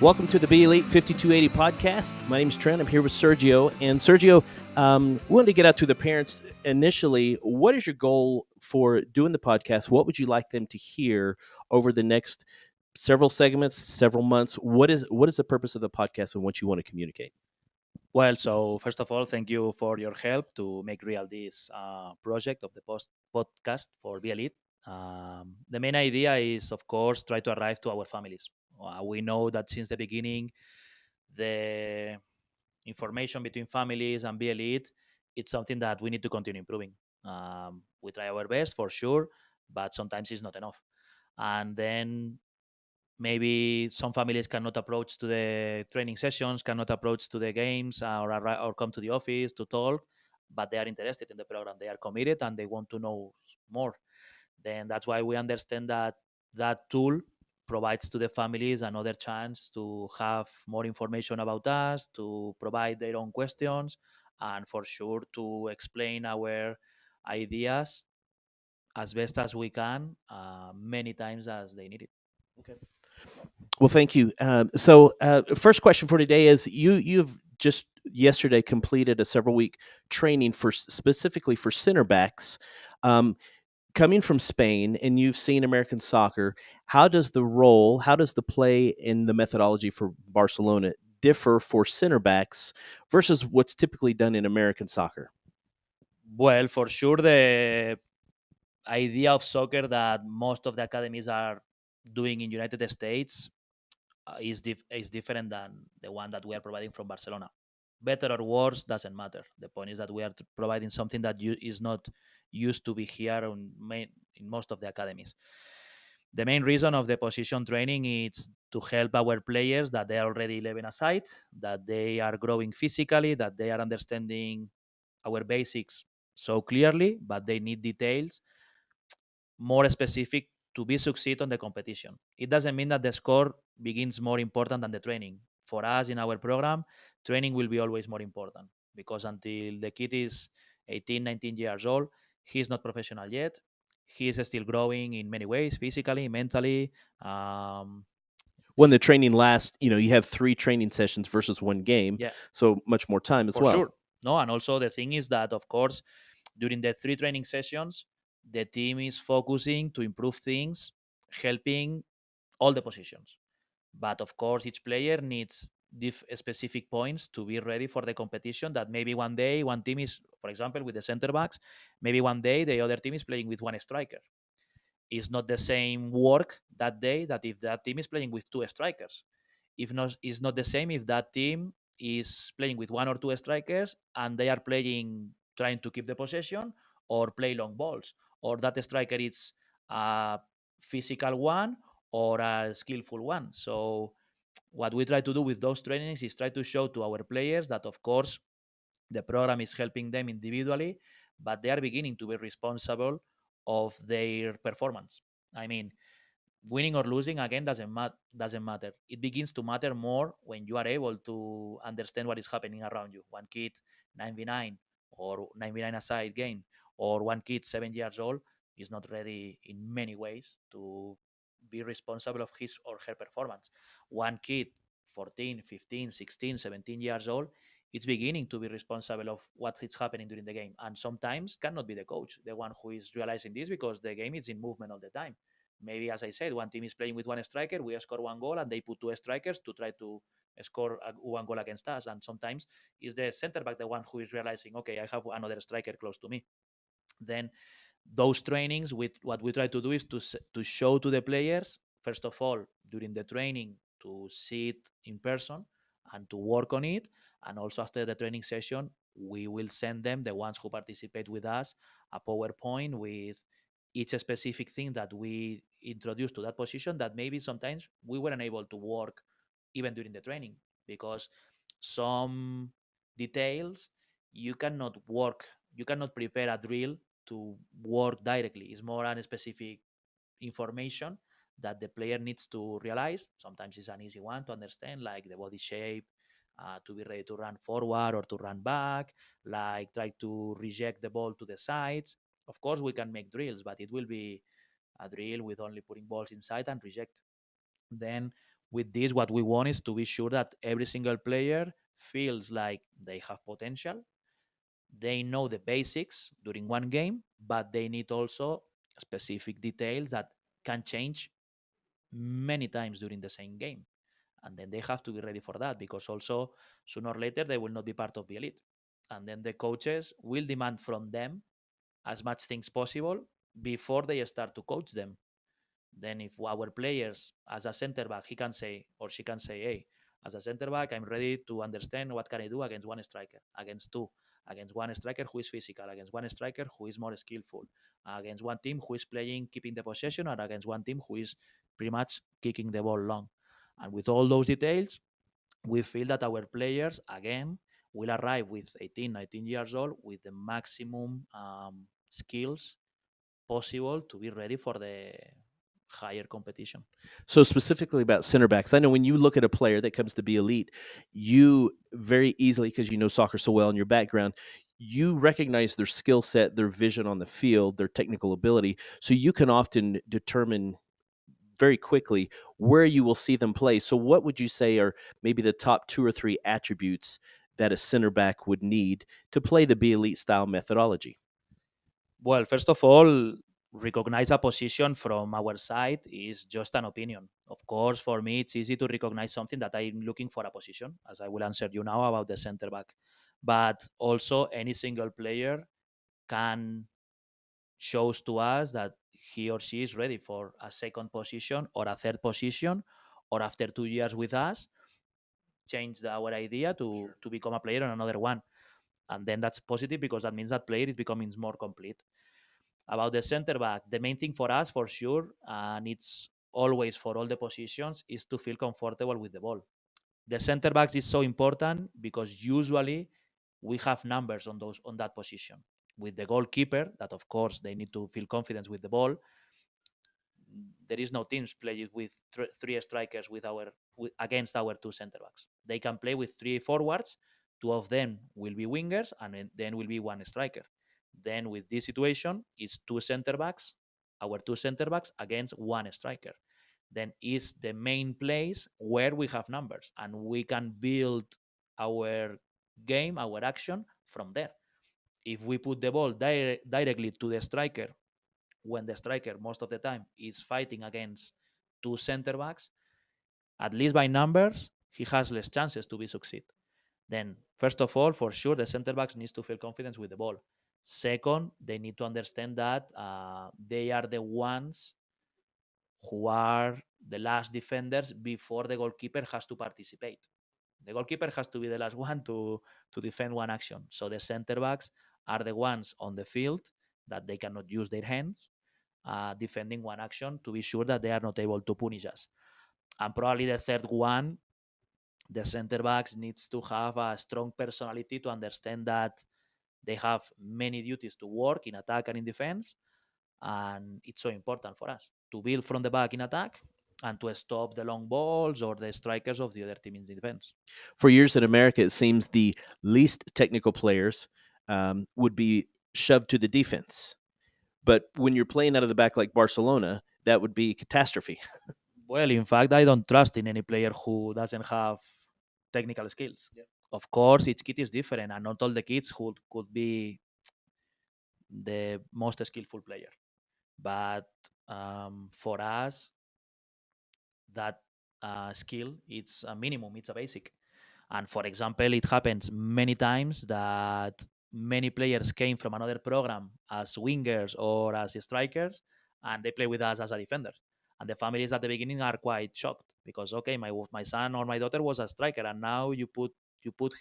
Welcome to the Be Elite 5280 podcast. My name is Trent. I'm here with Sergio. And Sergio, we wanted to get out to the parents initially. What is your goal for doing the podcast? What would you like them to hear over the next several segments, several months? What is the purpose of the podcast and what you want to communicate? Well, so first of all, thank you for your help to make real this project of the podcast for Be Elite. The main idea is, of course, try to arrive to our families. We know that since the beginning, the information between families and Be Elite, it's something that we need to continue improving. We try our best for sure, but sometimes it's not enough. And then maybe some families cannot approach to the training sessions, cannot approach to the games, or come to the office to talk, but they are interested in the program, they are committed, and they want to know more. Then that's why we understand that that tool provides to the families another chance to have more information about us, to provide their own questions, and for sure to explain our ideas as best as we can, many times as they need it. Okay. Well, thank you. First question for today is you've just yesterday completed a several week training for specifically for center backs. Um, Coming from Spain and you've seen American soccer, how does the play and the methodology for Barcelona differ for center backs versus what's typically done in American soccer? Well, for sure, the idea of soccer that most of the academies are doing in United States is different than the one that we are providing from Barcelona. Better or worse doesn't matter. The point is that we are providing something that is not used to be here in most of the academies. The main reason of the position training is to help our players that they are already 11 aside, that they are growing physically, that they are understanding our basics so clearly, but they need details more specific to be succeed on the competition. It doesn't mean that the score begins more important than the training. For us in our program, training will be always more important because until the kid is 18, 19 years old, he's not professional yet. He is still growing in many ways, physically, mentally. When the training lasts, you have 3 training sessions versus 1 game, Yeah, so much more time as for well. sure. No, and also the thing is that, of course, during the 3 training sessions, the team is focusing to improve things, helping all the positions. But of course, each player needs specific points to be ready for the competition. That maybe one day one team is, for example, with the center backs, maybe one day the other team is playing with one striker. It's not the same work that day that if that team is playing with 2 strikers. If not, it's not the same if that team is playing with 1 or 2 strikers and they are playing trying to keep the possession or play long balls, or that striker is a physical one or a skillful one. So what we try to do with those trainings is try to show to our players that, of course, the program is helping them individually, but they are beginning to be responsible of their performance. I mean, winning or losing again doesn't matter. It begins to matter more when you are able to understand what is happening around you. One kid 9v9 or 9v9 aside game, or one kid 7 years old is not ready in many ways to be responsible of his or her performance. One kid 14, 15, 16, 17 years old, it's beginning to be responsible of what is happening during the game, and sometimes cannot be the coach the one who is realizing this because the game is in movement all the time. Maybe, as I said, one team is playing with 1 striker, we score 1 goal, and they put 2 strikers to try to score 1 goal against us. And sometimes it's the center back the one who is realizing, okay, I have another striker close to me. Then those trainings, with what we try to do is to show to the players, first of all, during the training, to see it in person and to work on it. And also after the training session, we will send them, the ones who participate with us, a PowerPoint with each specific thing that we introduce to that position that maybe sometimes we weren't able to work even during the training, because some details you cannot work, you cannot prepare a drill to work directly. It's more on specific information that the player needs to realize. Sometimes it's an easy one to understand, like the body shape, to be ready to run forward or to run back, like try to reject the ball to the sides. Of course, we can make drills, but it will be a drill with only putting balls inside and reject. Then With this, what we want is to be sure that every single player feels like they have potential. They know the basics during one game, but they need also specific details that can change many times during the same game. And then they have to be ready for that, because also sooner or later they will not be part of the elite. And then the coaches will demand from them as much things possible before they start to coach them. Then if our players, as a center back, he can say or she can say, hey, as a center back, I'm ready to understand what can I do against one striker, against two, against one striker who is physical, against one striker who is more skillful, against one team who is playing keeping the possession, or against one team who is pretty much kicking the ball long. And with all those details, we feel that our players again will arrive with 18, 19 years old with the maximum skills possible to be ready for the higher competition. So specifically about center backs, I know when you look at a player that comes to be elite, you very easily, because you know soccer so well in your background, you recognize their skill set, their vision on the field, their technical ability. So you can often determine very quickly where you will see them play. So what would you say are maybe the top two or three attributes that a center back would need to play the be elite style methodology? Well, first of all, recognize a position from our side is just an opinion. Of course, for me, it's easy to recognize something that I'm looking for a position, as I will answer you now about the center back. But also, any single player can shows to us that he or she is ready for a second position or a third position, or after 2 years with us, change our idea to become a player on another one. And then that's positive, because that means that player is becoming more complete. About the center back, the main thing for us, for sure, and it's always for all the positions, is to feel comfortable with the ball. The center backs is so important because usually we have numbers on that position. With the goalkeeper, that of course they need to feel confidence with the ball. There is no teams play with three strikers against our two center backs. They can play with three forwards. Two of them will be wingers, and then will be one striker. Then with this situation, it's two center backs, our two center backs against one striker. Then is the main place where we have numbers, and we can build our game, our action from there. If we put the ball directly to the striker, when the striker most of the time is fighting against two center backs, at least by numbers, he has less chances to be succeed. Then, first of all, for sure, the center backs needs to feel confidence with the ball. Second, they need to understand that they are the ones who are the last defenders before the goalkeeper has to participate. The goalkeeper has to be the last one to defend one action. So the center backs are the ones on the field that they cannot use their hands, defending one action to be sure that they are not able to punish us. And probably the third one, the center backs needs to have a strong personality to understand that they have many duties to work in attack and in defense, and it's so important for us to build from the back in attack and to stop the long balls or the strikers of the other team in defense. For years in America, it seems the least technical players would be shoved to the defense. But when you're playing out of the back like Barcelona, that would be catastrophe. Well, in fact, I don't trust in any player who doesn't have technical skills. Yeah. Of course, each kid is different, and not all the kids who could be the most skillful player. But for us, that skill, it's a minimum, it's a basic. And for example, it happens many times that many players came from another program as wingers or as strikers, and they play with us as a defender. And the families at the beginning are quite shocked because, okay, my son or my daughter was a striker, and now you put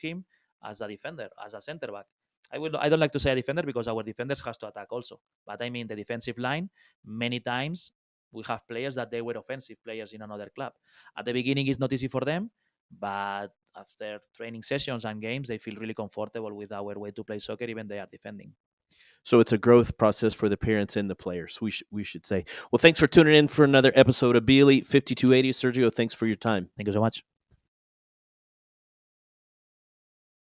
him as a defender, as a center back. I don't like to say a defender because our defenders has to attack also. But I mean the defensive line, many times we have players that they were offensive players in another club. At the beginning, it's not easy for them, but after training sessions and games, they feel really comfortable with our way to play soccer, even they are defending. So it's a growth process for the parents and the players. We should say. Well, thanks for tuning in for another episode of Be Elite 5280. Sergio, thanks for your time. Thank you so much.